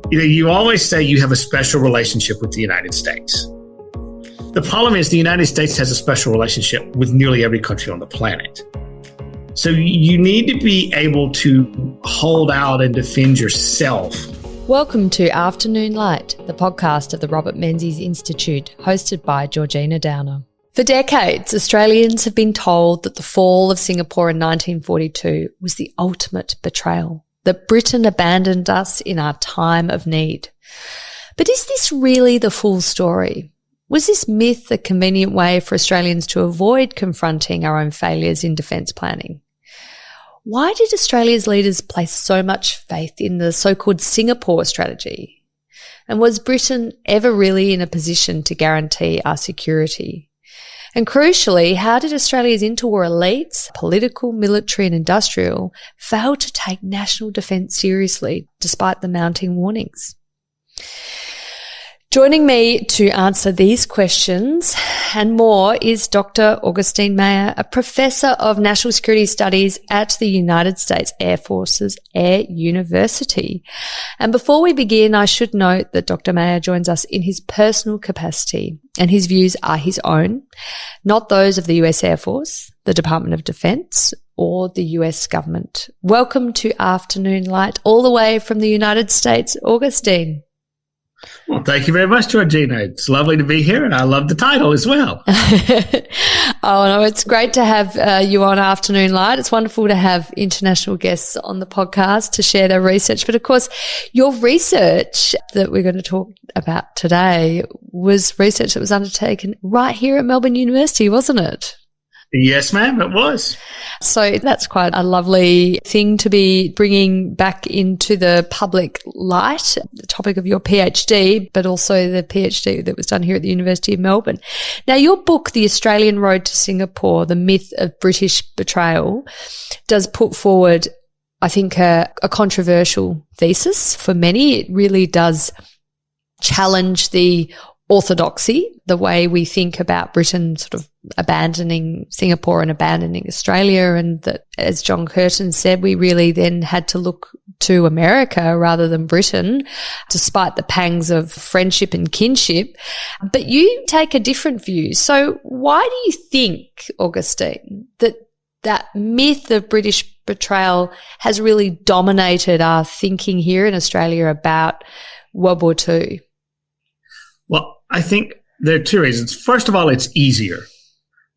You always say you have a special relationship with the United States. The problem is the United States has a special relationship with nearly every country on the planet. So you need to be able to hold out and defend yourself. Welcome to Afternoon Light, the podcast of the Robert Menzies Institute, hosted by Georgina Downer. For decades, Australians have been told that the fall of Singapore in 1942 was the ultimate betrayal, that Britain abandoned us in our time of need. But is this really the full story? Was this myth a convenient way for Australians to avoid confronting our own failures in defence planning? Why did Australia's leaders place so much faith in the so-called Singapore strategy? And was Britain ever really in a position to guarantee our security? And crucially, how did Australia's interwar elites, political, military and industrial, fail to take national defence seriously despite the mounting warnings? Joining me to answer these questions and more is Dr. Augustine Meaher, a professor of national security studies at the United States Air Force's Air University. And before we begin, I should note that Dr. Meaher joins us in his personal capacity, and his views are his own, not those of the US Air Force, the Department of Defense, or the US government. Welcome to Afternoon Light, all the way from the United States, Augustine. Well, thank you very much, Georgina. It's lovely to be here, and I love the title as well. Oh, no, it's great to have you on Afternoon Light. It's wonderful to have international guests on the podcast to share their research. But, of course, your research that we're going to talk about today was research that was undertaken right here at Melbourne University, wasn't it? Yes, ma'am, it was. So that's quite a lovely thing to be bringing back into the public light, the topic of your PhD, but also the PhD that was done here at the University of Melbourne. Now, your book, The Australian Road to Singapore, The Myth of British Betrayal, does put forward, I think, a controversial thesis for many. It really does challenge the orthodoxy, the way we think about Britain sort of abandoning Singapore and abandoning Australia, and that, as John Curtin said, we really then had to look to America rather than Britain, despite the pangs of friendship and kinship. But you take a different view. So why do you think, Augustine, that myth of British betrayal has really dominated our thinking here in Australia about World War II? Well, I think there are two reasons. First of all, it's easier.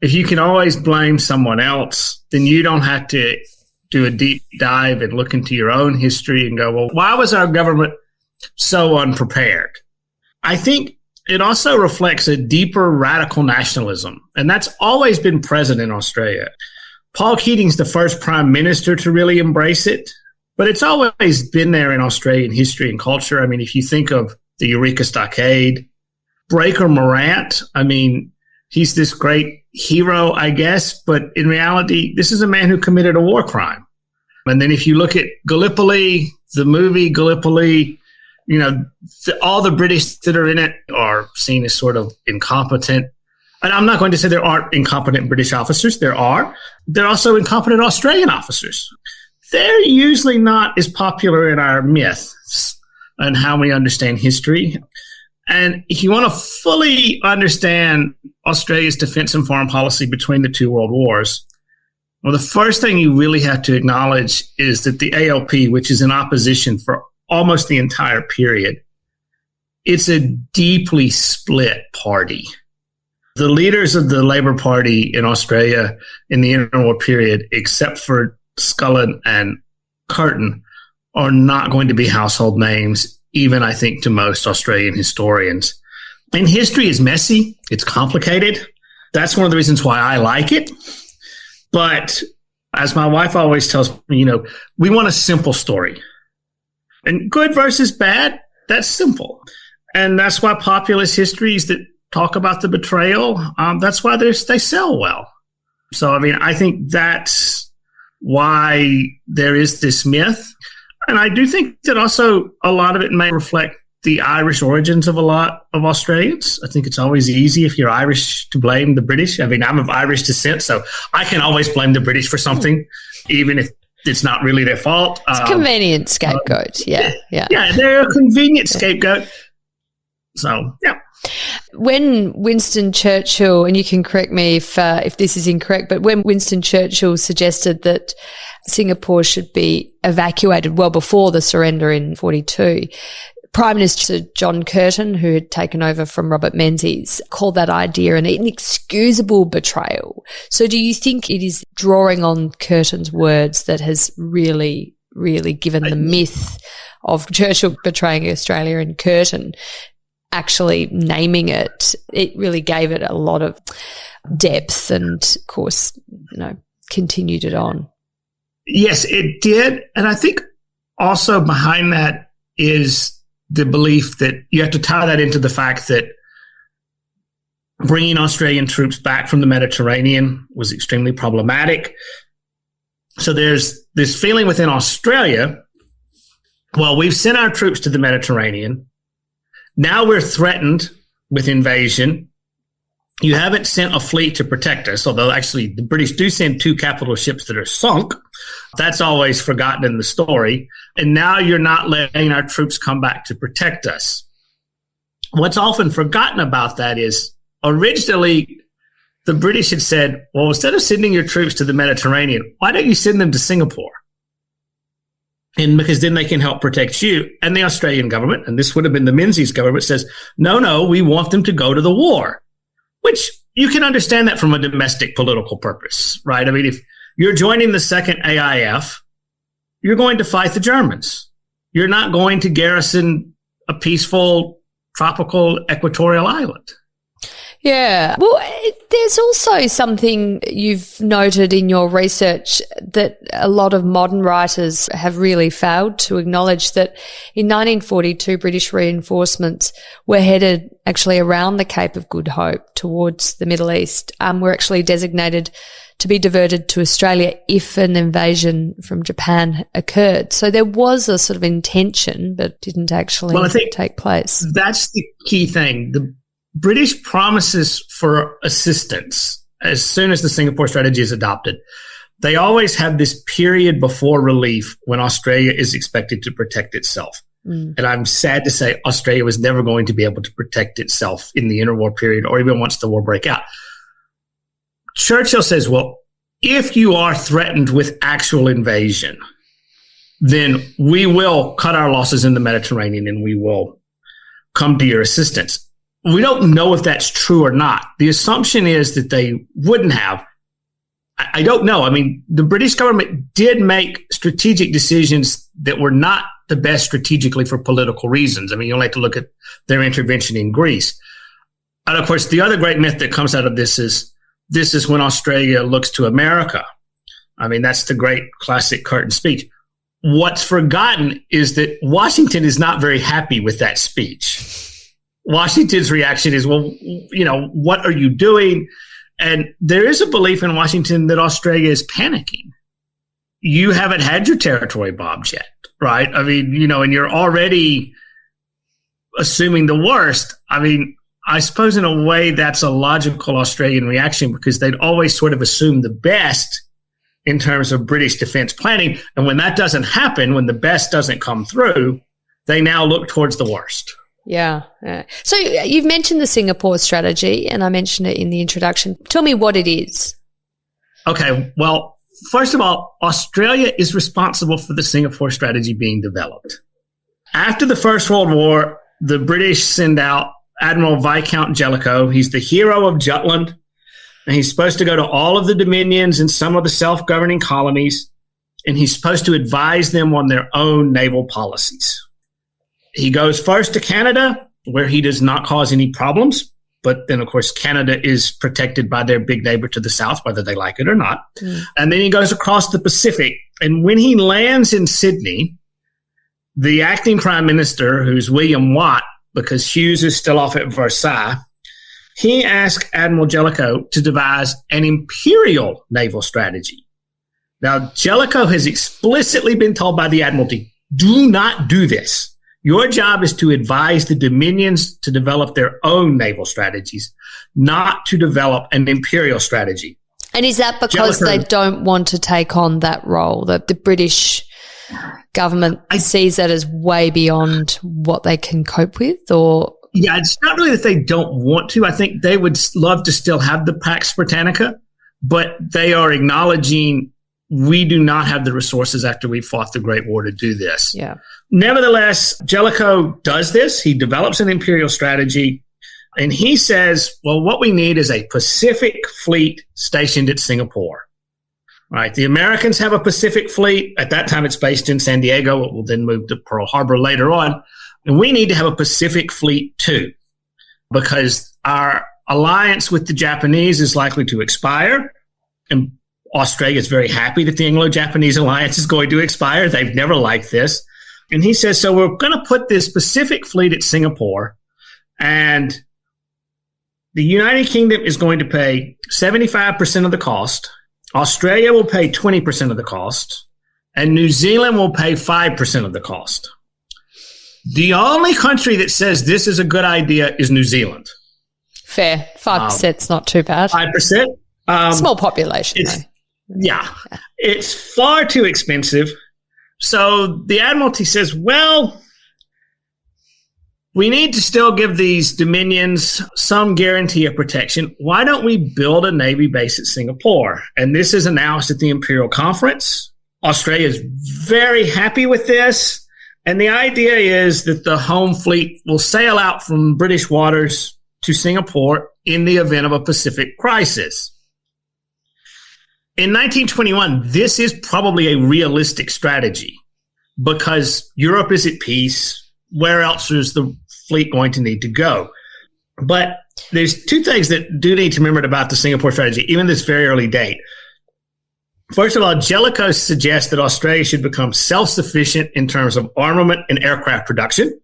If you can always blame someone else, then you don't have to do a deep dive and look into your own history and go, well, why was our government so unprepared? I think it also reflects a deeper radical nationalism, and that's always been present in Australia. Paul Keating's the first prime minister to really embrace it, but it's always been there in Australian history and culture. I mean, if you think of the Eureka Stockade, Breaker Morant, I mean, he's this great hero, I guess, but in reality, this is a man who committed a war crime. And then if you look at Gallipoli, the movie Gallipoli, all the British that are in it are seen as sort of incompetent. And I'm not going to say there aren't incompetent British officers. There are. There are also incompetent Australian officers. They're usually not as popular in our myths and how we understand history. And if you want to fully understand Australia's defense and foreign policy between the two world wars, well, the first thing you really have to acknowledge is that the ALP, which is in opposition for almost the entire period, it's a deeply split party. The leaders of the Labour Party in Australia in the interwar period, except for Scullin and Curtin, are not going to be household names, even I think to most Australian historians. And history is messy. It's complicated. That's one of the reasons why I like it. But as my wife always tells me, we want a simple story. And good versus bad, that's simple. And that's why populist histories that talk about the betrayal, that's why they sell well. So, I think that's why there is this myth. And I do think that also a lot of it may reflect the Irish origins of a lot of Australians. I think it's always easy if you're Irish to blame the British. I'm of Irish descent, so I can always blame the British for something, even if it's not really their fault. It's a convenient scapegoat. Yeah. Yeah, they're a convenient scapegoat. So, yeah. When Winston Churchill, and you can correct me if this is incorrect, but when Winston Churchill suggested that Singapore should be evacuated well before the surrender in 1942, Prime Minister John Curtin, who had taken over from Robert Menzies, called that idea an inexcusable betrayal. So do you think it is drawing on Curtin's words that has really, really given the myth of Churchill betraying Australia and Curtin actually naming it? It really gave it a lot of depth and, of course, continued it on. Yes, it did. And I think also behind that is the belief that you have to tie that into the fact that bringing Australian troops back from the Mediterranean was extremely problematic. So there's this feeling within Australia, well, we've sent our troops to the Mediterranean. Now we're threatened with invasion. You haven't sent a fleet to protect us, although actually the British do send 2 capital ships that are sunk. That's always forgotten in the story. And now you're not letting our troops come back to protect us. What's often forgotten about that is originally the British had said, well, instead of sending your troops to the Mediterranean, why don't you send them to Singapore? And because then they can help protect you. And the Australian government, and this would have been the Menzies government, says, no, we want them to go to the war. Which you can understand that from a domestic political purpose, right? I mean, if you're joining the second AIF, you're going to fight the Germans. You're not going to garrison a peaceful tropical equatorial island. Yeah. Well, there's also something you've noted in your research that a lot of modern writers have really failed to acknowledge, that in 1942, British reinforcements were headed actually around the Cape of Good Hope towards the Middle East, were actually designated to be diverted to Australia if an invasion from Japan occurred. So there was a sort of intention, but didn't actually take place. That's the key thing. The British promises for assistance as soon as the Singapore strategy is adopted. They always have this period before relief when Australia is expected to protect itself. And I'm sad to say Australia was never going to be able to protect itself in the interwar period or even once the war broke out. Churchill says, well, if you are threatened with actual invasion, then we will cut our losses in the Mediterranean and we will come to your assistance. We don't know if that's true or not. The assumption is that they wouldn't have. I don't know. I mean, the British government did make strategic decisions that were not the best strategically for political reasons. I mean, you only have to look at their intervention in Greece. And of course, the other great myth that comes out of this is when Australia looks to America. I mean, that's the great classic Curtin speech. What's forgotten is that Washington is not very happy with that speech. Washington's reaction is, well, what are you doing? And there is a belief in Washington that Australia is panicking. You haven't had your territory bombed yet, right? I mean, and you're already assuming the worst. I mean, I suppose in a way that's a logical Australian reaction because they'd always sort of assume the best in terms of British defense planning. And when that doesn't happen, when the best doesn't come through, they now look towards the worst. Yeah. So you've mentioned the Singapore strategy, and I mentioned it in the introduction. Tell me what it is. Okay. Well, first of all, Australia is responsible for the Singapore strategy being developed. After the First World War, the British send out Admiral Viscount Jellicoe. He's the hero of Jutland, and he's supposed to go to all of the dominions and some of the self-governing colonies, and he's supposed to advise them on their own naval policies. He goes first to Canada, where he does not cause any problems. But then, of course, Canada is protected by their big neighbor to the south, whether they like it or not. And then he goes across the Pacific. And when he lands in Sydney, the acting prime minister, who's William Watt, because Hughes is still off at Versailles, he asked Admiral Jellicoe to devise an imperial naval strategy. Now, Jellicoe has explicitly been told by the Admiralty, do not do this. Your job is to advise the dominions to develop their own naval strategies, not to develop an imperial strategy. And is that because they don't want to take on that role? That the British government sees that as way beyond what they can cope with, or? Yeah, it's not really that they don't want to. I think they would love to still have the Pax Britannica, but they are acknowledging we do not have the resources after we fought the Great War to do this. Yeah. Nevertheless, Jellicoe does this. He develops an imperial strategy, and he says, well, what we need is a Pacific fleet stationed at Singapore. Right. The Americans have a Pacific fleet. At that time, it's based in San Diego. It will then move to Pearl Harbor later on. And we need to have a Pacific fleet too, because our alliance with the Japanese is likely to expire. And Australia is very happy that the Anglo-Japanese alliance is going to expire. They've never liked this. And he says, so we're going to put this Pacific fleet at Singapore, and the United Kingdom is going to pay 75% of the cost. Australia will pay 20% of the cost, and New Zealand will pay 5% of the cost. The only country that says this is a good idea is New Zealand. Fair. 5% is not too bad. 5%. Small population, though. Yeah. It's far too expensive. So the Admiralty says, well, we need to still give these dominions some guarantee of protection. Why don't we build a Navy base at Singapore? And this is announced at the Imperial Conference. Australia is very happy with this. And the idea is that the home fleet will sail out from British waters to Singapore in the event of a Pacific crisis. In 1921, this is probably a realistic strategy because Europe is at peace. Where else is the fleet going to need to go? But there's two things that do need to remember about the Singapore strategy, even this very early date. First of all, Jellicoe suggests that Australia should become self-sufficient in terms of armament and aircraft production,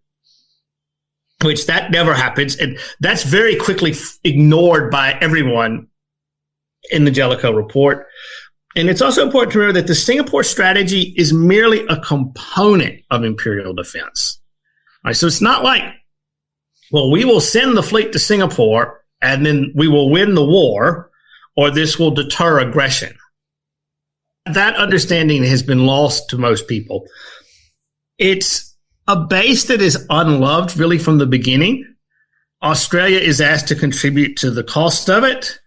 which that never happens. And that's very quickly ignored by everyone in the Jellicoe report. And it's also important to remember that the Singapore strategy is merely a component of imperial defense. All right, so it's not like, well, we will send the fleet to Singapore and then we will win the war, or this will deter aggression. That understanding has been lost to most people. It's a base that is unloved really from the beginning. Australia is asked to contribute to the cost of it.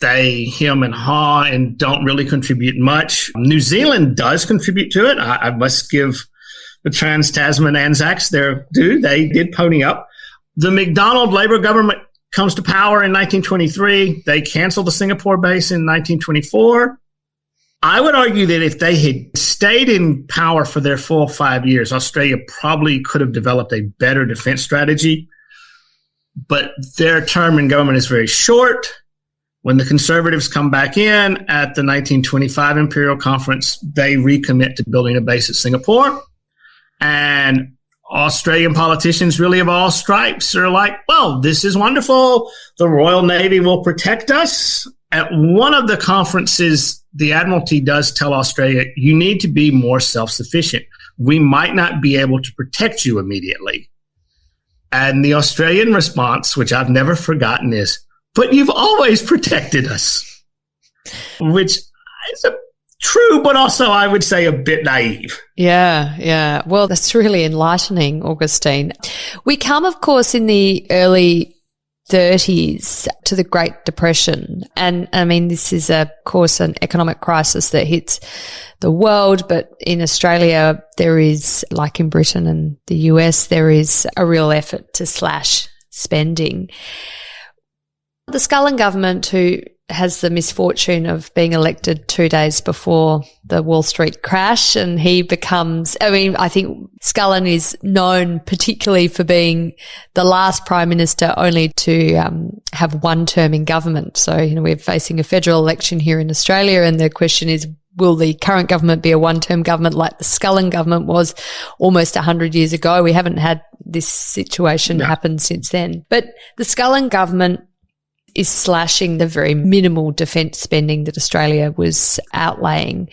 They hem and haw and don't really contribute much. New Zealand does contribute to it. I must give the Trans-Tasman Anzacs their due. They did pony up. The MacDonald Labor government comes to power in 1923. They canceled the Singapore base in 1924. I would argue that if they had stayed in power for their full 5 years, Australia probably could have developed a better defense strategy. But their term in government is very short. When the Conservatives come back in at the 1925 Imperial Conference, they recommit to building a base at Singapore. And Australian politicians really of all stripes are like, well, this is wonderful. The Royal Navy will protect us. At one of the conferences, the Admiralty does tell Australia, you need to be more self-sufficient. We might not be able to protect you immediately. And the Australian response, which I've never forgotten, is, but you've always protected us, which is true, but also I would say a bit naive. Yeah. Well, that's really enlightening, Augustine. We come, of course, in the early 30s to the Great Depression. And I mean, this is, of course, an economic crisis that hits the world. But in Australia, there is, like in Britain and the US, there is a real effort to slash spending. The Scullin government, who has the misfortune of being elected 2 days before the Wall Street crash, and he becomes, I think Scullin is known particularly for being the last Prime Minister only to have one term in government. So, we're facing a federal election here in Australia, and the question is, will the current government be a one-term government like the Scullin government was almost 100 years ago? We haven't had this situation happen since then. But the Scullin government is slashing the very minimal defence spending that Australia was outlaying,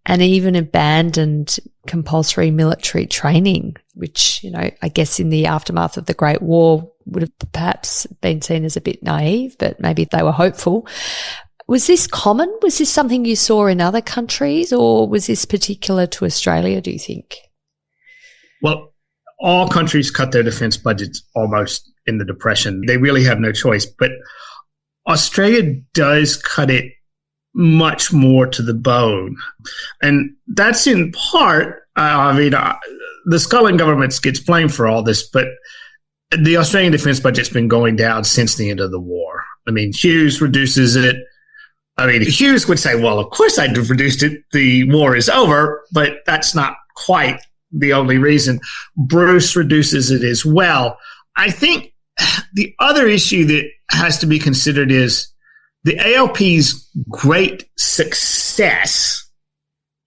and even abandoned compulsory military training, which, I guess in the aftermath of the Great War would have perhaps been seen as a bit naive, but maybe they were hopeful. Was this common? Was this something you saw in other countries, or was this particular to Australia, do you think? Well, all countries cut their defense budgets almost in the Depression. They really have no choice. But Australia does cut it much more to the bone. And that's in part, the Scotland government gets blamed for all this, but the Australian defense budget's been going down since the end of the war. I mean, Hughes reduces it. I mean, Hughes would say, well, of course I'd have reduced it. The war is over, but that's not quite the only reason. Bruce reduces it as well. I think the other issue that has to be considered is the ALP's great success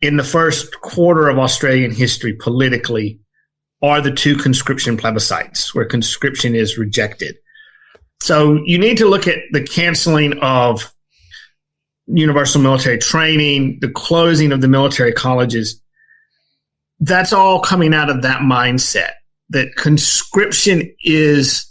in the first quarter of Australian history politically are the two conscription plebiscites where conscription is rejected. So you need to look at the canceling of universal military training, the closing of the military colleges. That's all coming out of that mindset that conscription is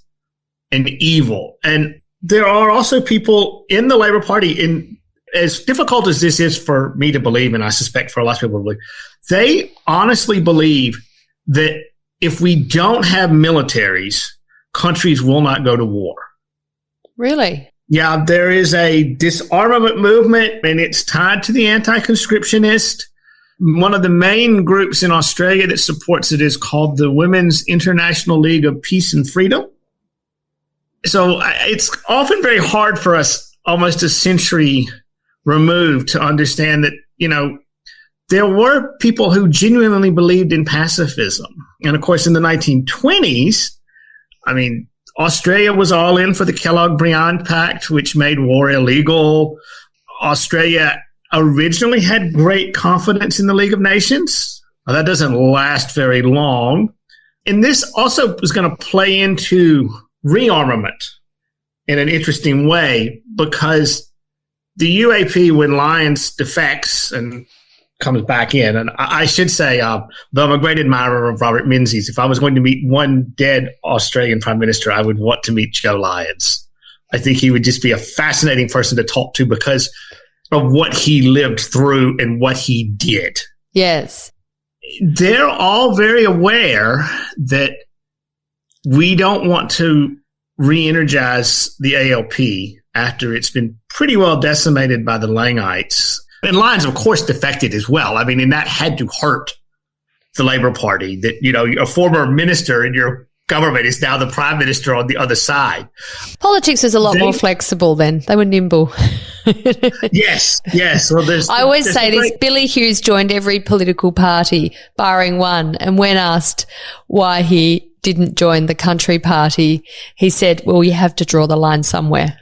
an evil. And there are also people in the Labor Party, in as difficult as this is for me to believe, and I suspect for a lot of people to believe, they honestly believe that if we don't have militaries, countries will not go to war. Really? Yeah, there is a disarmament movement, and it's tied to the anti-conscriptionist. One of the main groups in Australia that supports it is called the Women's International League of Peace and Freedom. So it's often very hard for us, almost a century removed, to understand that, there were people who genuinely believed in pacifism. And of course, in the 1920s, Australia was all in for the Kellogg-Briand Pact, which made war illegal. Australia originally had great confidence in the League of Nations. Well, that doesn't last very long. And this also was going to play into rearmament in an interesting way, because the UAP, when Lyons defects and comes back in, and I should say, though I'm a great admirer of Robert Menzies, if I was going to meet one dead Australian Prime Minister, I would want to meet Joe Lyons. I think he would just be a fascinating person to talk to because of what he lived through and what he did. Yes. They're all very aware that we don't want to re-energize the ALP after it's been pretty well decimated by the Langites. And Lyons, of course, defected as well. And that had to hurt the Labor Party, that, a former minister in your government is now the prime minister on the other side. Politics is a lot more flexible then. They were nimble. Yes. Well, I always say this, Billy Hughes joined every political party, barring one, and when asked why he didn't join the Country Party, he said, well, you have to draw the line somewhere.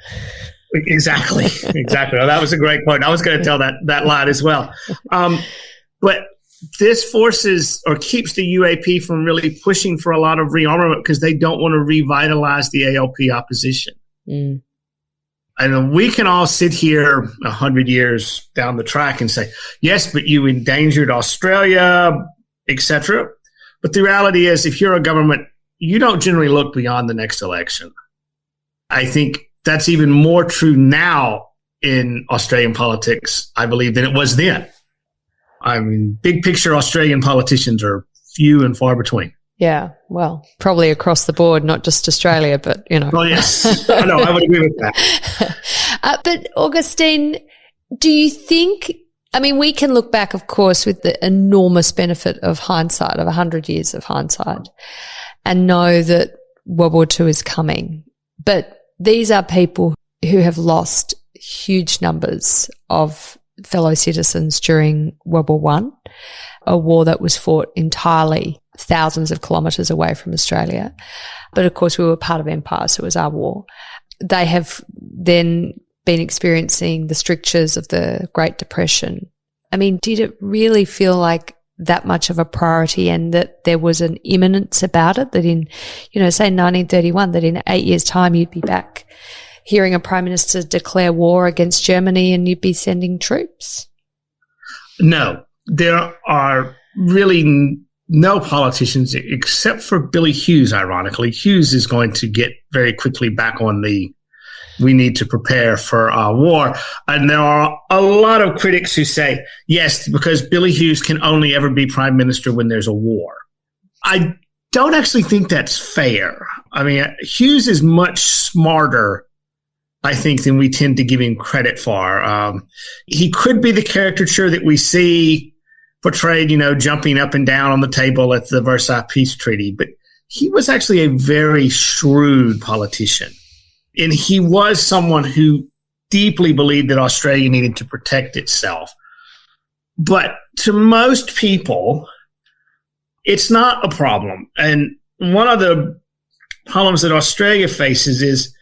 Exactly. Well, that was a great point. I was going to tell that line as well. But this forces or keeps the UAP from really pushing for a lot of rearmament because they don't want to revitalize the ALP opposition. Mm. And we can all sit here 100 years down the track and say, yes, but you endangered Australia, etc. But the reality is, if you're a government, you don't generally look beyond the next election. I think that's even more true now in Australian politics, I believe, than it was then. Big picture Australian politicians are few and far between. Yeah, well, probably across the board, not just Australia, but, Oh, yes. No, I would agree with that. But, Augustine, do you think, we can look back, of course, with the enormous benefit of hindsight, of 100 years of hindsight, and know that World War II is coming. But these are people who have lost huge numbers of fellow citizens during World War I, a war that was fought entirely thousands of kilometres away from Australia. But of course, we were part of empire, so it was our war. They have then been experiencing the strictures of the Great Depression. Did it really feel like that much of a priority and that there was an imminence about it, that in, say 1931, that in 8 years' time you'd be back hearing a prime minister declare war against Germany and you'd be sending troops? No, there are really no politicians except for Billy Hughes, ironically. Hughes is going to get very quickly back on the we need to prepare for war. And there are a lot of critics who say, yes, because Billy Hughes can only ever be prime minister when there's a war. I don't actually think that's fair. I mean, Hughes is much smarter, I think, than we tend to give him credit for. He could be the caricature that we see portrayed, jumping up and down on the table at the Versailles Peace Treaty, but he was actually a very shrewd politician. And he was someone who deeply believed that Australia needed to protect itself. But to most people, it's not a problem. And one of the problems that Australia faces is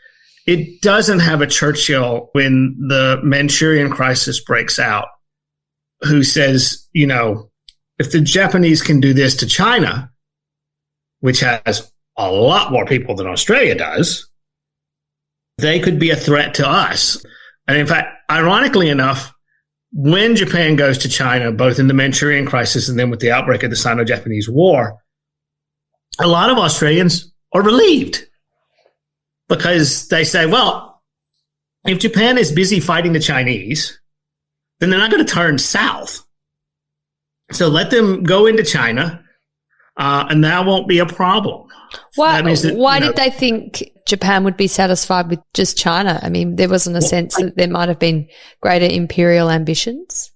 it doesn't have a Churchill when the Manchurian crisis breaks out, who says, if the Japanese can do this to China, which has a lot more people than Australia does, they could be a threat to us. And in fact, ironically enough, when Japan goes to China, both in the Manchurian crisis and then with the outbreak of the Sino-Japanese War, a lot of Australians are relieved because they say, well, if Japan is busy fighting the Chinese, then they're not going to turn south. So let them go into China, and that won't be a problem. Why did they think Japan would be satisfied with just China? I mean, there wasn't a sense that there might have been greater imperial ambitions?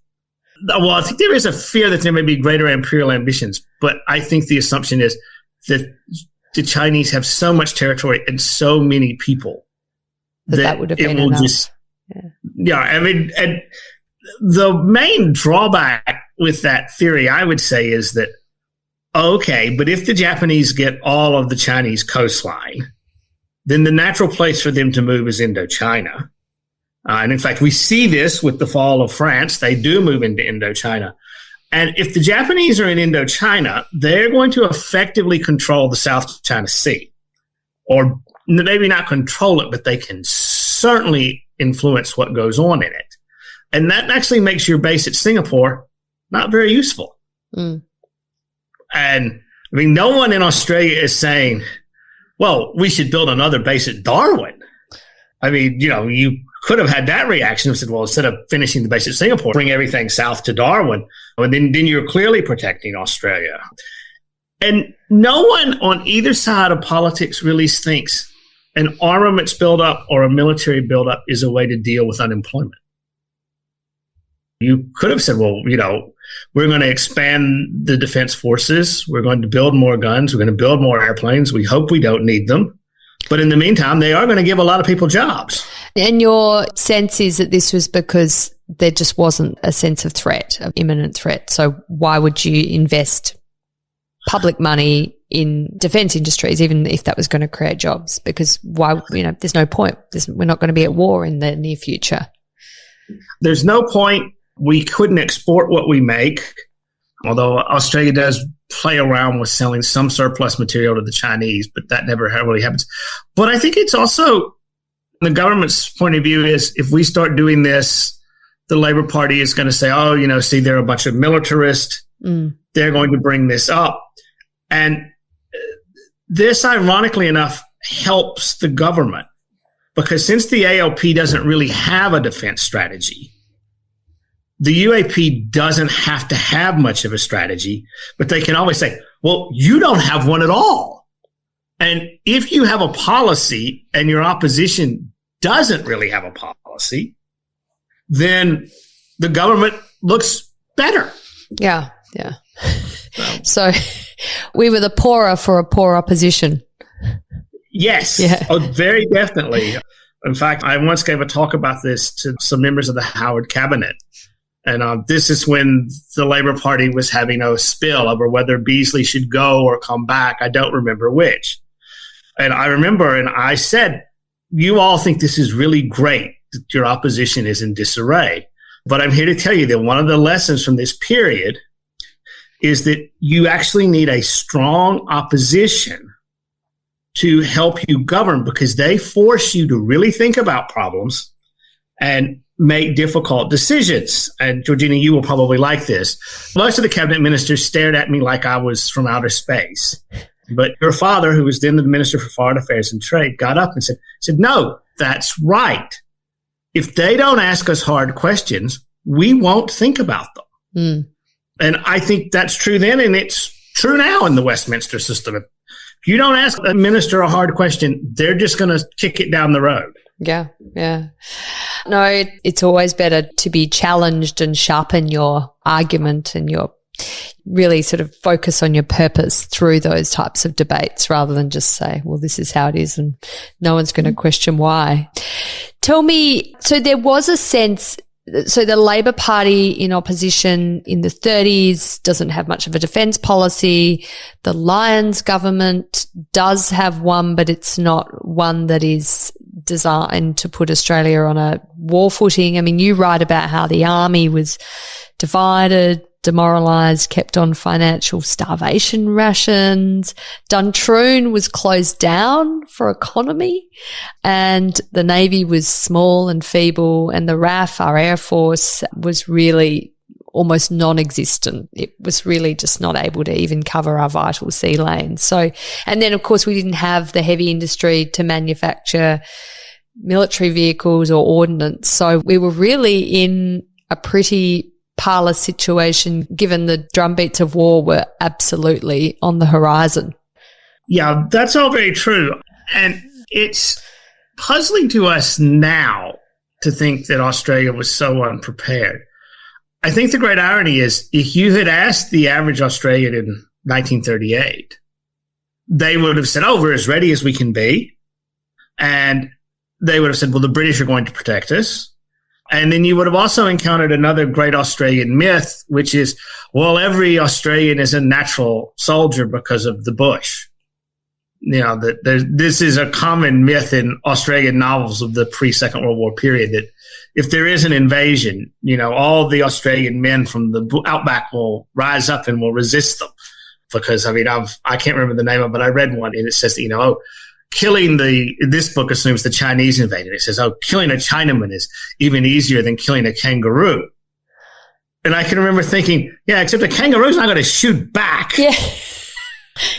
Well, I think there is a fear that there may be greater imperial ambitions, but I think the assumption is that the Chinese have so much territory and so many people that would have been enough. I mean, and the main drawback with that theory, I would say, is that, okay, but if the Japanese get all of the Chinese coastline, then the natural place for them to move is Indochina. And in fact, we see this with the fall of France. They do move into Indochina. And if the Japanese are in Indochina, they're going to effectively control the South China Sea. Or maybe not control it, but they can certainly influence what goes on in it. And that actually makes your base at Singapore not very useful. Mm. And I mean, no one in Australia is saying, well, we should build another base at Darwin. I mean, you could have had that reaction and said, well, instead of finishing the base at Singapore, bring everything south to Darwin. And then you're clearly protecting Australia. And no one on either side of politics really thinks an armaments buildup or a military buildup is a way to deal with unemployment. You could have said, well, we're going to expand the defense forces. We're going to build more guns. We're going to build more airplanes. We hope we don't need them. But in the meantime, they are going to give a lot of people jobs. And your sense is that this was because there just wasn't a sense of threat, of imminent threat. So why would you invest public money in defense industries, even if that was going to create jobs? Because why, there's no point. We're not going to be at war in the near future. There's no point. We couldn't export what we make, although Australia does play around with selling some surplus material to the Chinese, but that never really happens. But I think it's also, the government's point of view is, if we start doing this, the Labour Party is going to say, oh, see, they're a bunch of militarists. They're going to bring this up. And this, ironically enough, helps the government, because since the ALP doesn't really have a defense strategy, the UAP doesn't have to have much of a strategy, but they can always say, well, you don't have one at all. And if you have a policy and your opposition doesn't really have a policy, then the government looks better. Yeah. So we were the poorer for a poor opposition. Yes. Yeah. Oh, very definitely. In fact, I once gave a talk about this to some members of the Howard cabinet. And this is when the Labour Party was having a spill over whether Beazley should go or come back. I don't remember which. And I remember, and I said, you all think this is really great that your opposition is in disarray. But I'm here to tell you that one of the lessons from this period is that you actually need a strong opposition to help you govern, because they force you to really think about problems and make difficult decisions. And Georgina, you will probably like this. Most of the cabinet ministers stared at me like I was from outer space. But your father, who was then the Minister for Foreign Affairs and Trade, got up and said, no, that's right. If they don't ask us hard questions, we won't think about them. Mm. And I think that's true then, and it's true now in the Westminster system. If you don't ask a minister a hard question, they're just going to kick it down the road. Yeah, yeah. No, it's always better to be challenged and sharpen your argument and your really sort of focus on your purpose through those types of debates rather than just say, well, this is how it is and no one's going to question why. Tell me, so there was a sense, so the Labor Party in opposition in the 30s doesn't have much of a defence policy. The Lyons government does have one, but it's not one that is designed to put Australia on a war footing. I mean, you write about how the army was divided, demoralised, kept on financial starvation rations. Duntroon was closed down for economy, and the Navy was small and feeble, and the RAF, our Air Force, was really almost non-existent. It was really just not able to even cover our vital sea lanes. So, and then of course we didn't have the heavy industry to manufacture military vehicles or ordnance. So we were really in a pretty parlous situation given the drumbeats of war were absolutely on the horizon. Yeah, that's all very true. And it's puzzling to us now to think that Australia was so unprepared. I think the great irony is if you had asked the average Australian in 1938, they would have said, oh, we're as ready as we can be. And they would have said, well, the British are going to protect us. And then you would have also encountered another great Australian myth, which is, well, every Australian is a natural soldier because of the bush. You know, this is a common myth in Australian novels of the pre-Second World War period that if there is an invasion, you know, all the Australian men from the outback will rise up and will resist them. Because, I mean, I can't remember the name of it, but I read one and it says, you know, this book assumes the Chinese invaded. It says, oh, killing a Chinaman is even easier than killing a kangaroo. And I can remember thinking, yeah, except a kangaroo's not going to shoot back. Yeah.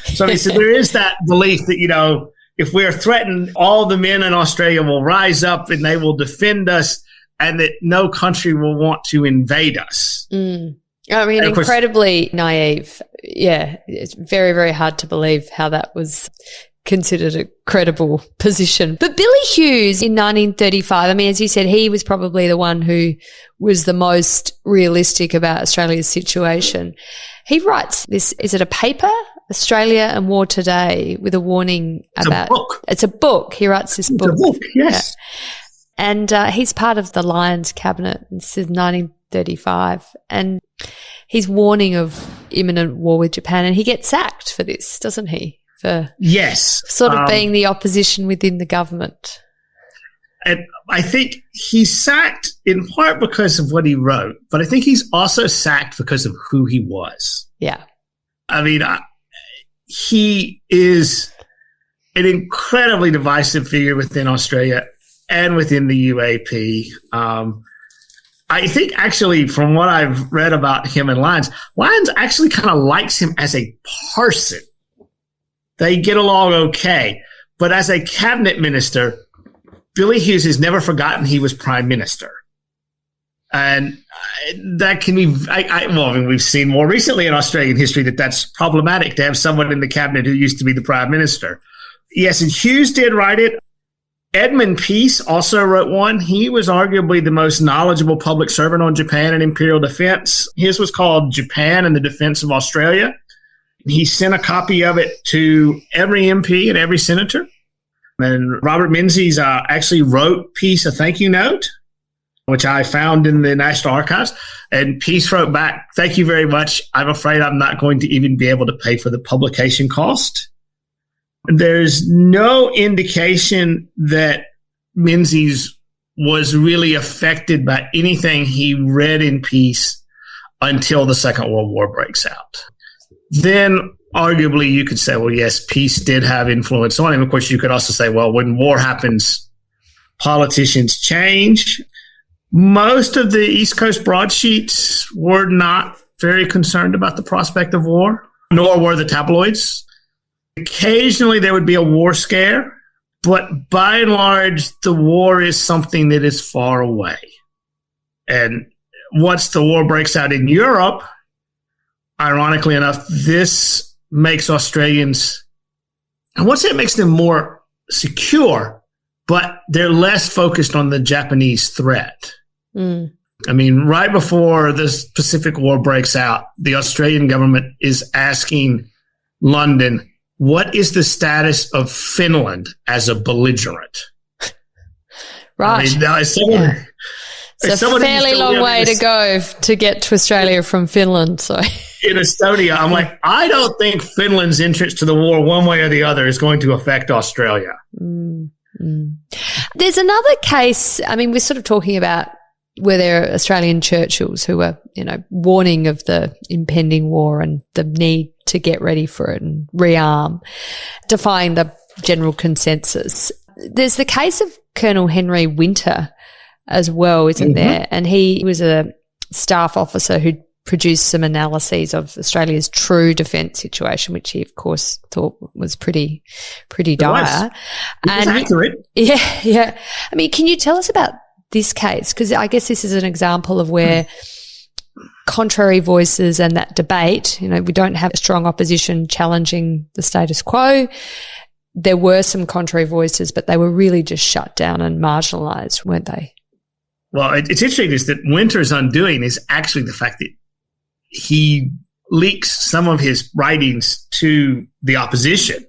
So he said there is that belief that, you know, if we're threatened, all the men in Australia will rise up and they will defend us and that no country will want to invade us. Mm. I mean, incredibly naive. Yeah, it's very, very hard to believe how that was considered a credible position. But Billy Hughes in 1935, I mean, as you said, he was probably the one who was the most realistic about Australia's situation. He writes this, is it a paper? Australia and War Today, with a warning about... It's a book. It's a book. He writes this book. It's a book, yes. Yeah. And he's part of the Lyons cabinet since 1935. And he's warning of imminent war with Japan. And he gets sacked for this, doesn't he? For yes. Sort of being the opposition within the government. And I think he's sacked in part because of what he wrote, but I think he's also sacked because of who he was. Yeah. I mean, he is an incredibly divisive figure within Australia and within the UAP. I think actually from what I've read about him and Lyons actually kind of likes him as a person. They get along okay. But as a cabinet minister, Billy Hughes has never forgotten he was prime minister. And that can be, we've seen more recently in Australian history that that's problematic to have someone in the cabinet who used to be the prime minister. Yes, and Hughes did write it. Edmund Peace also wrote one. He was arguably the most knowledgeable public servant on Japan and imperial defense. His was called Japan and the Defense of Australia. He sent a copy of it to every MP and every senator. And Robert Menzies actually wrote Peace a thank you note, which I found in the National Archives. And Peace wrote back, thank you very much. I'm afraid I'm not going to even be able to pay for the publication cost. There's no indication that Menzies was really affected by anything he read in Peace until the Second World War breaks out. Then arguably you could say, well, yes, Peace did have influence on him. Of course, you could also say, well, when war happens, politicians change. Most of the East Coast broadsheets were not very concerned about the prospect of war, nor were the tabloids. Occasionally there would be a war scare, But by and large, the war is something that is far away. And once the war breaks out in Europe, ironically enough, this makes Australians, I won't say it makes them more secure, but they're less focused on the Japanese threat. Mm. I mean, right before this Pacific War breaks out, the Australian government is asking London, what is the status of Finland as a belligerent? Right. I mean, it's a fairly long way to go to get to Australia from Finland. So in Estonia, I'm like, I don't think Finland's entrance to the war one way or the other is going to affect Australia. Mm-hmm. There's another case. I mean, we're sort of talking about where there are Australian Churchills who were, warning of the impending war and the need to get ready for it and rearm, defying the general consensus. There's the case of Colonel Henry Winter as well, isn't there? And he was a staff officer who produced some analyses of Australia's true defence situation, which he, of course, thought was pretty dire. It was accurate. Yeah. I mean, can you tell us about this case? Because I guess this is an example of where contrary voices and that debate, we don't have a strong opposition challenging the status quo. There were some contrary voices, but they were really just shut down and marginalised, weren't they? Well, it's interesting is that Winter's undoing is actually the fact that he leaks some of his writings to the opposition.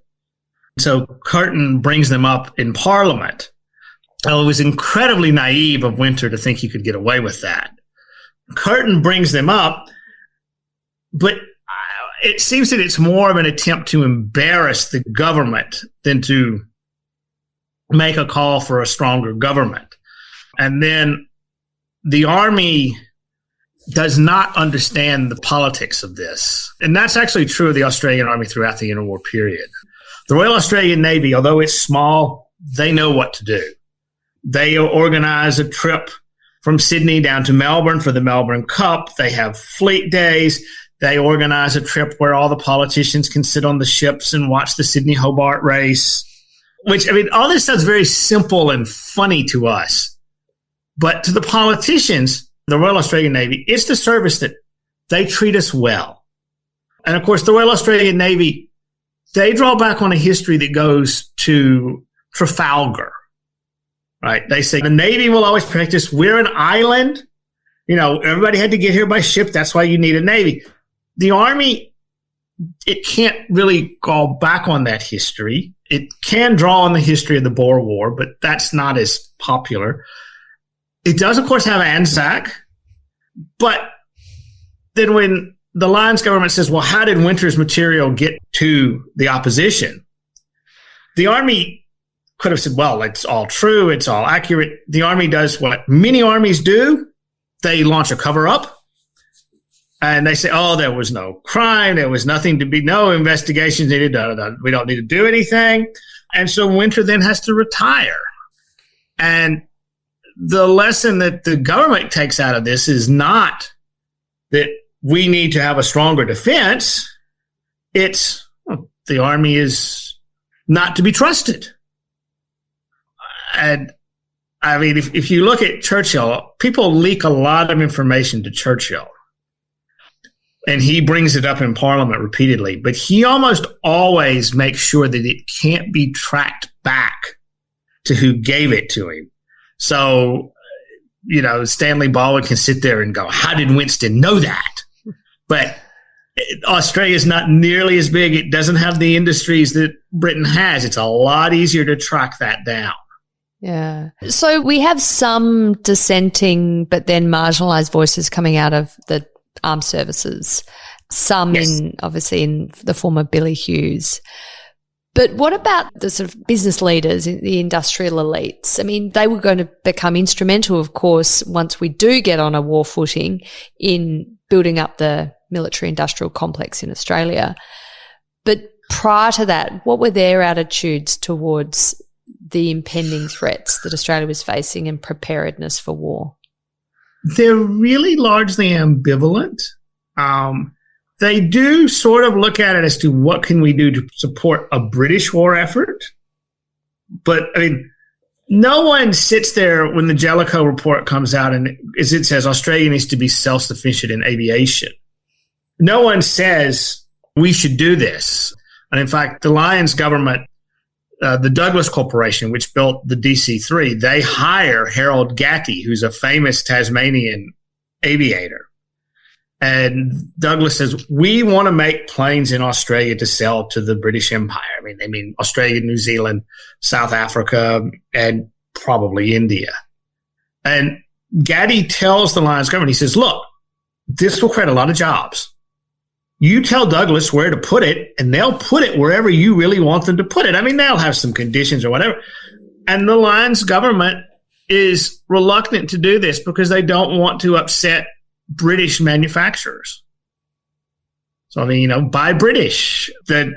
So Curtin brings them up in Parliament. Well, it was incredibly naive of Winter to think he could get away with that. Curtin brings them up, but it seems that it's more of an attempt to embarrass the government than to make a call for a stronger government. And then the Army does not understand the politics of this. And that's actually true of the Australian Army throughout the interwar period. The Royal Australian Navy, although it's small, they know what to do. They organize a trip from Sydney down to Melbourne for the Melbourne Cup. They have fleet days. They organize a trip where all the politicians can sit on the ships and watch the Sydney Hobart race, which, all this sounds very simple and funny to us. But to the politicians, the Royal Australian Navy, it's the service that they treat us well. And of course, the Royal Australian Navy, they draw back on a history that goes to Trafalgar, right? They say the Navy will always protect us. We're an island. Everybody had to get here by ship. That's why you need a Navy. The Army, it can't really go back on that history. It can draw on the history of the Boer War, but that's not as popular. It does, of course, have ANZAC, but then when the Lyons government says, well, how did Winter's material get to the opposition? The Army could have said, well, it's all true, it's all accurate. The Army does what many armies do. They launch a cover-up, and they say, oh, there was no crime, there was nothing to be, no investigations needed, we don't need to do anything. And so Winter then has to retire. And the lesson that the government takes out of this is not that we need to have a stronger defense. It's the Army is not to be trusted. And if you look at Churchill, people leak a lot of information to Churchill. And he brings it up in Parliament repeatedly. But he almost always makes sure that it can't be tracked back to who gave it to him. So, Stanley Baldwin can sit there and go, how did Winston know that? But Australia is not nearly as big. It doesn't have the industries that Britain has. It's a lot easier to track that down. Yeah. So we have some dissenting but then marginalised voices coming out of the armed services, some obviously in the form of Billy Hughes. But what about the sort of business leaders, the industrial elites? They were going to become instrumental, of course, once we do get on a war footing in building up the military-industrial complex in Australia. But prior to that, what were their attitudes towards the impending threats that Australia was facing and preparedness for war? They're really largely ambivalent. They do sort of look at it as to what can we do to support a British war effort. But, I mean, no one sits there when the Jellicoe report comes out and as it says, Australia needs to be self-sufficient in aviation. No one says we should do this. And in fact, the Lions government, the Douglas Corporation, which built the DC-3, they hire Harold Gatty, who's a famous Tasmanian aviator. And Douglas says, we want to make planes in Australia to sell to the British Empire. I mean Australia, New Zealand, South Africa, and probably India. And Gatty tells the Lions government, he says, look, this will create a lot of jobs. You tell Douglas where to put it, and they'll put it wherever you really want them to put it. I mean, they'll have some conditions or whatever. And the Lions government is reluctant to do this because they don't want to upset British manufacturers. So, I mean, buy British. The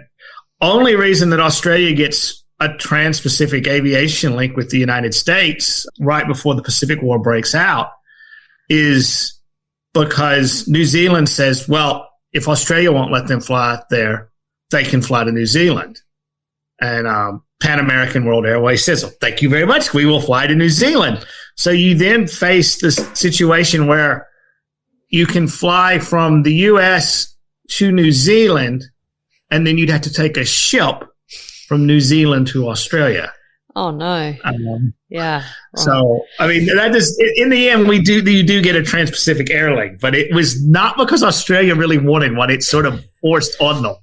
only reason that Australia gets a trans-Pacific aviation link with the United States right before the Pacific War breaks out is because New Zealand says, well, if Australia won't let them fly there, they can fly to New Zealand. And Pan American World Airways says, oh, thank you very much. We will fly to New Zealand. So you then face this situation where you can fly from the U.S. to New Zealand, and then you'd have to take a ship from New Zealand to Australia. Oh, no. Yeah. Right. So, I mean, that is, in the end, you do get a Trans-Pacific Air Link, but it was not because Australia really wanted one. It's sort of forced on them.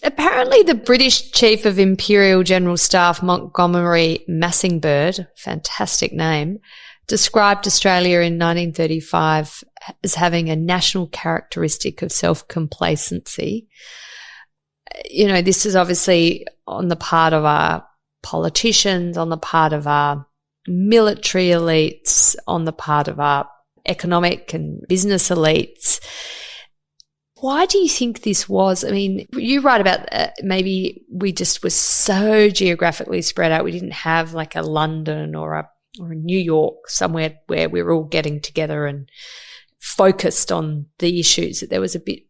Apparently, the British Chief of Imperial General Staff, Montgomery Massingbird, fantastic name, described Australia in 1935 as having a national characteristic of self-complacency. This is obviously on the part of our politicians, on the part of our military elites, on the part of our economic and business elites. Why do you think this was? I mean, you write about maybe we just were so geographically spread out. We didn't have like a London or a New York, somewhere where we were all getting together and focused on the issues, that there was a bit,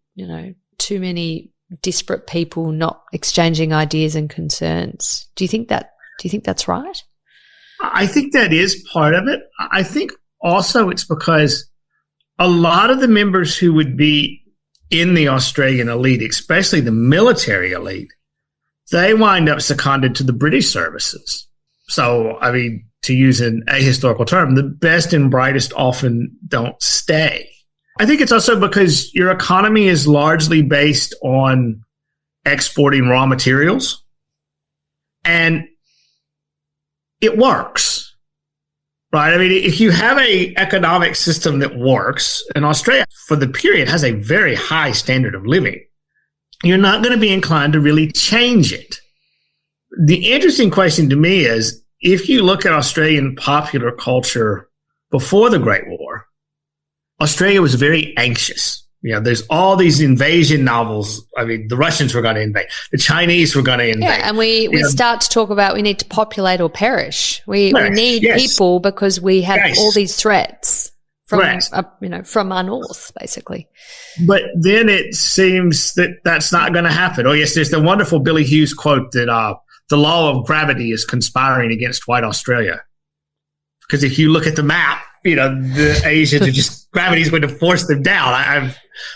too many disparate people not exchanging ideas and concerns. Do you think that's right? I think that is part of it. I think also it's because a lot of the members who would be in the Australian elite, especially the military elite, they wind up seconded to the British services. So, I mean, to use an ahistorical term, the best and brightest often don't stay. I think it's also because your economy is largely based on exporting raw materials, and it works, right? I mean, if you have an economic system that works, and Australia for the period has a very high standard of living, you're not going to be inclined to really change it. The interesting question to me is, if you look at Australian popular culture before the Great War, Australia was very anxious. There's all these invasion novels. I mean, the Russians were going to invade. The Chinese were going to invade. Yeah, and we start to talk about we need to populate or perish. We need people because we have all these threats from our north, basically. But then it seems that that's not going to happen. Oh, yes, there's the wonderful Billy Hughes quote that the law of gravity is conspiring against white Australia. Because if you look at the map, the Asians are just, gravity is going to force them down.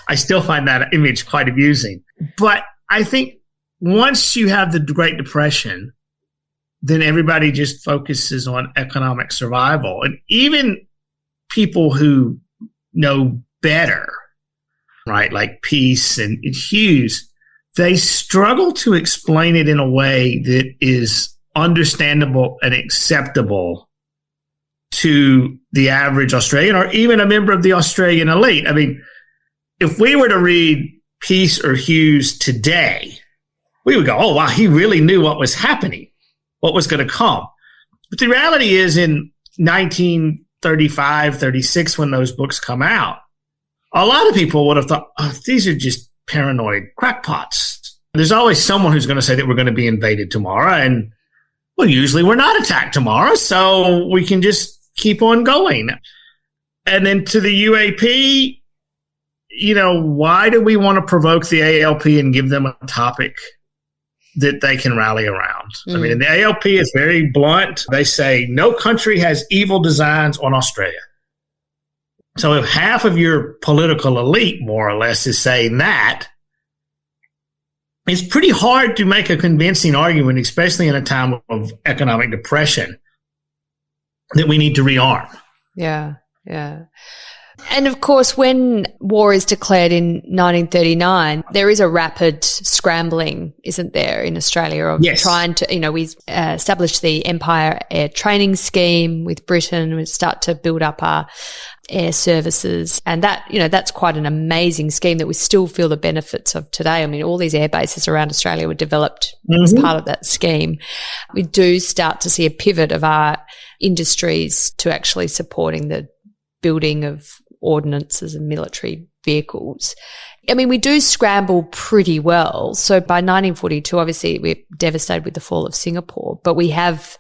I still find that image quite amusing. But I think once you have the Great Depression, then everybody just focuses on economic survival. And even people who know better, right, like Peace and Hughes, they struggle to explain it in a way that is understandable and acceptable to the average Australian or even a member of the Australian elite. I mean, if we were to read Peace or Hughes today, we would go, oh, wow, he really knew what was happening, what was going to come. But the reality is in 1935, 36, when those books come out, a lot of people would have thought, oh, these are just paranoid crackpots. There's always someone who's going to say that we're going to be invaded tomorrow. And, well, usually we're not attacked tomorrow, so we can just keep on going. And then to the UAP, why do we want to provoke the ALP and give them a topic that they can rally around. I mean, the ALP is very blunt. They say no country has evil designs on Australia. So if half of your political elite, more or less, is saying that, it's pretty hard to make a convincing argument, especially in a time of economic depression, that we need to rearm. Yeah, yeah. And of course, when war is declared in 1939, there is a rapid scrambling, isn't there, in Australia of trying to, we established the Empire Air Training Scheme with Britain. We start to build up our air services. And that, that's quite an amazing scheme that we still feel the benefits of today. I mean, all these air bases around Australia were developed as part of that scheme. We do start to see a pivot of our industries to actually supporting the building of ordnances and military vehicles. I mean, we do scramble pretty well. So by 1942, obviously, we're devastated with the fall of Singapore, but we have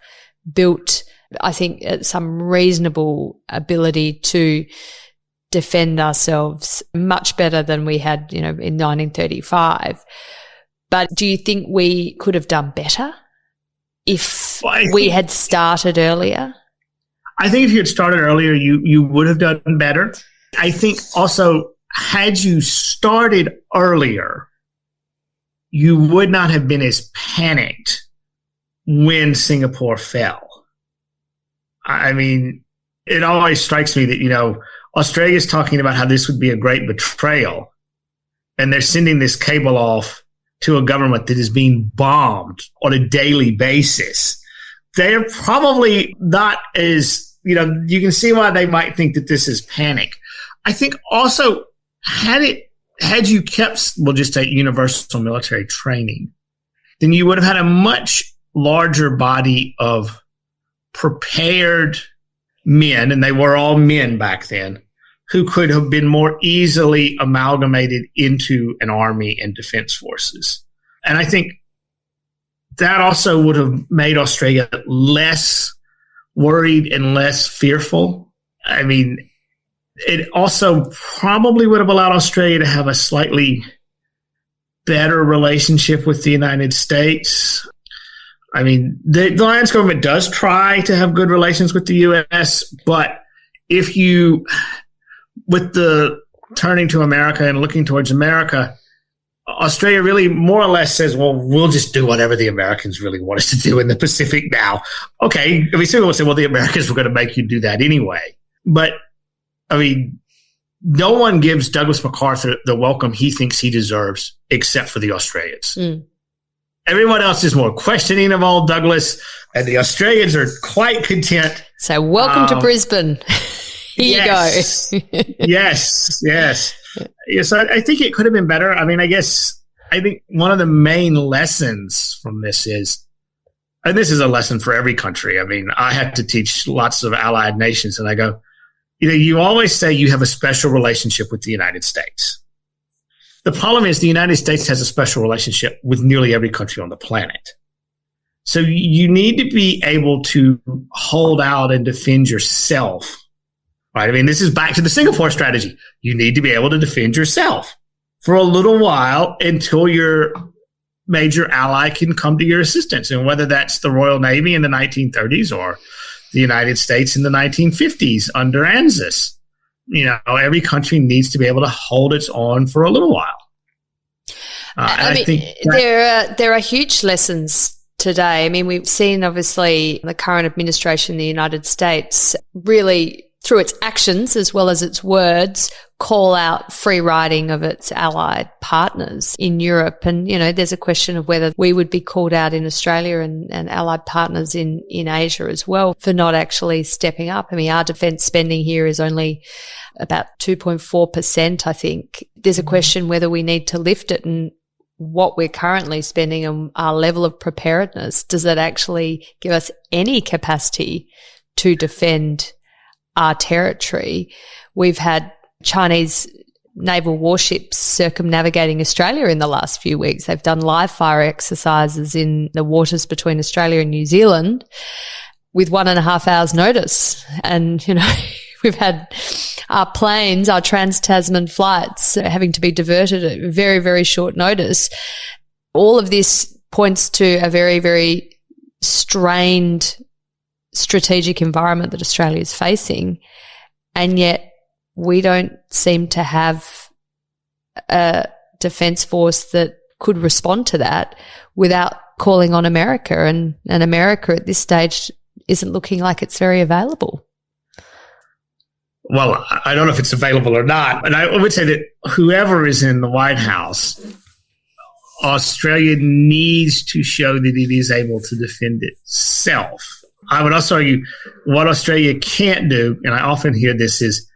built, I think, some reasonable ability to defend ourselves much better than we had, in 1935. But do you think we could have done better if we had started earlier? I think if you had started earlier, you would have done better. I think also, had you started earlier, you would not have been as panicked when Singapore fell. I mean, it always strikes me that, Australia's talking about how this would be a great betrayal, and they're sending this cable off to a government that is being bombed on a daily basis. They're probably not as, you can see why they might think that this is panic. I think also, had you kept, we'll just say, universal military training, then you would have had a much larger body of prepared men, and they were all men back then, who could have been more easily amalgamated into an army and defense forces. And I think that also would have made Australia less worried and less fearful. I mean, it also probably would have allowed Australia to have a slightly better relationship with the United States. I mean, the Alliance government does try to have good relations with the U.S., but if you, with the turning to America and looking towards America, Australia really more or less says, well, we'll just do whatever the Americans really want us to do in the Pacific now. Okay, we still will say, well, the Americans were going to make you do that anyway. But, I mean, no one gives Douglas MacArthur the welcome he thinks he deserves except for the Australians. Everyone else is more questioning of old Douglas, and the Australians are quite content. So welcome to Brisbane. Here you go. Yes. Yes, I think it could have been better. I mean, I think one of the main lessons from this is, and this is a lesson for every country. I mean, I had to teach lots of allied nations, and I go, you always say you have a special relationship with the United States. The problem is the United States has a special relationship with nearly every country on the planet. So you need to be able to hold out and defend yourself. Right? I mean, this is back to the Singapore strategy. You need to be able to defend yourself for a little while until your major ally can come to your assistance. And whether that's the Royal Navy in the 1930s or the United States in the 1950s under ANZUS, every country needs to be able to hold its own for a little while. I think there are huge lessons today. I mean, we've seen, obviously, the current administration in the United States really, through its actions as well as its words, call out free riding of its allied partners in Europe. And, there's a question of whether we would be called out in Australia and allied partners in Asia as well for not actually stepping up. I mean, our defence spending here is only about 2.4%, I think. There's a question whether we need to lift it, and what we're currently spending and our level of preparedness, does that actually give us any capacity to defend our territory? We've had Chinese naval warships circumnavigating Australia in the last few weeks. They've done live fire exercises in the waters between Australia and New Zealand with 1.5 hours notice. And, we've had our planes, our trans-Tasman flights having to be diverted at very, very short notice. All of this points to a very, very strained strategic environment that Australia is facing, and yet we don't seem to have a defence force that could respond to that without calling on America, and America at this stage isn't looking like it's very available. Well, I don't know if it's available or not, and I would say that whoever is in the White House, Australia needs to show that it is able to defend itself. I would also argue what Australia can't do, and I often hear this, is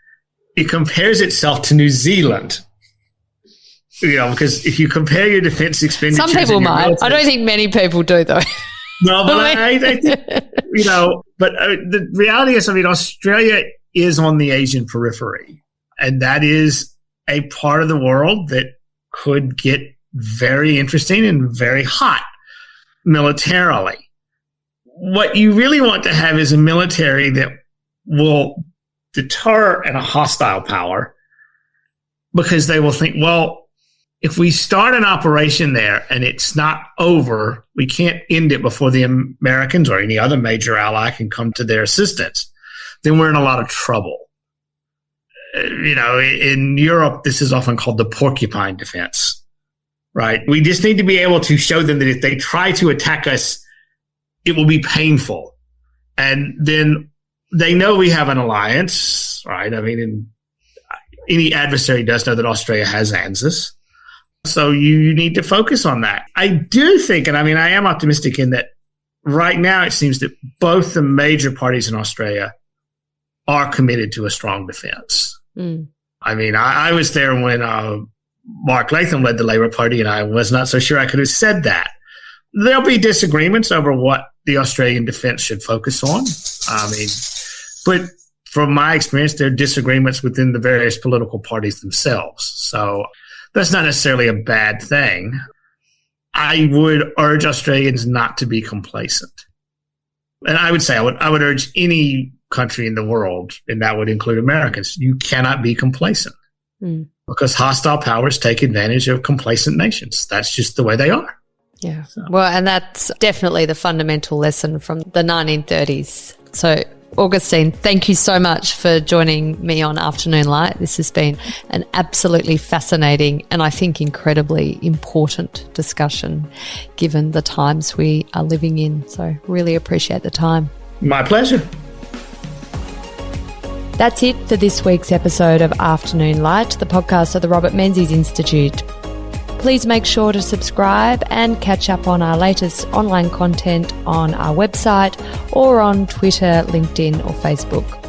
it compares itself to New Zealand. Because if you compare your defense expenditures, some people might. I don't think many people do, though. No, but I think, but the reality is, Australia is on the Asian periphery, and that is a part of the world that could get very interesting and very hot militarily. What you really want to have is a military that will deter a hostile power, because they will think, well, if we start an operation there and it's not over, we can't end it before the Americans or any other major ally can come to their assistance, then we're in a lot of trouble. In Europe, this is often called the porcupine defense, right? We just need to be able to show them that if they try to attack us, it will be painful. And then they know we have an alliance, right? Any adversary does know that Australia has ANZUS. So you need to focus on that. I do think, and I am optimistic in that right now it seems that both the major parties in Australia are committed to a strong defense. Mm. I was there when Mark Latham led the Labor Party, and I was not so sure I could have said that. There'll be disagreements over what the Australian defense should focus on. But from my experience, there are disagreements within the various political parties themselves. So that's not necessarily a bad thing. I would urge Australians not to be complacent. And I would say I would urge any country in the world, and that would include Americans, you cannot be complacent. Because hostile powers take advantage of complacent nations. That's just the way they are. Yeah. So. Well, and that's definitely the fundamental lesson from the 1930s. So, Augustine, thank you so much for joining me on Afternoon Light. This has been an absolutely fascinating and I think incredibly important discussion given the times we are living in. So really appreciate the time. My pleasure. That's it for this week's episode of Afternoon Light, the podcast of the Robert Menzies Institute. Please make sure to subscribe and catch up on our latest online content on our website or on Twitter, LinkedIn or Facebook.